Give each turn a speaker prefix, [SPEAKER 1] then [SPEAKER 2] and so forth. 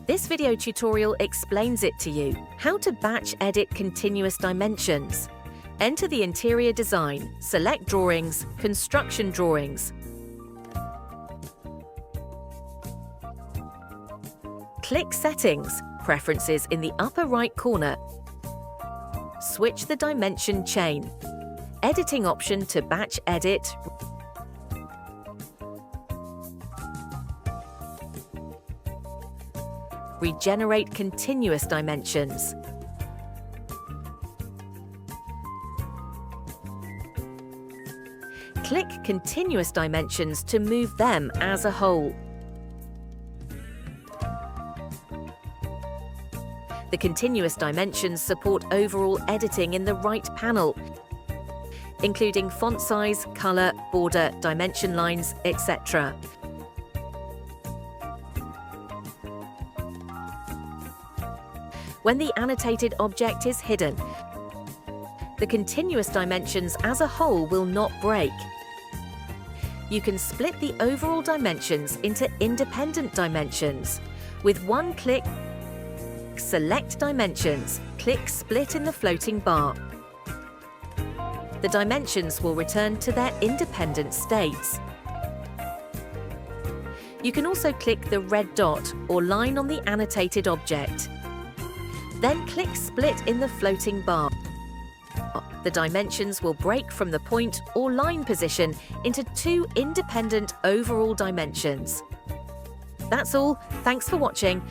[SPEAKER 1] This video tutorial explains it to you, how to batch edit continuous dimensions. Enter the interior design, select Drawings, Construction Drawings. Click Settings, Preferences in the upper right corner. Switch the dimension chain. Editing option to batch edit. Regenerate continuous dimensions. Click Continuous Dimensions to move them as a whole. The continuous dimensions support overall editing in the right panel, including font size, color, border, dimension lines, etc. When the annotated object is hidden, the continuous dimensions as a whole will not break. You can split the overall dimensions into independent dimensions. With one click, select Dimensions, click Split in the floating bar. The dimensions will return to their independent states. You can also click the red dot or line on the annotated object. Then click Split in the floating bar. The dimensions will break from the point or line position into two independent overall dimensions. That's all. Thanks for watching.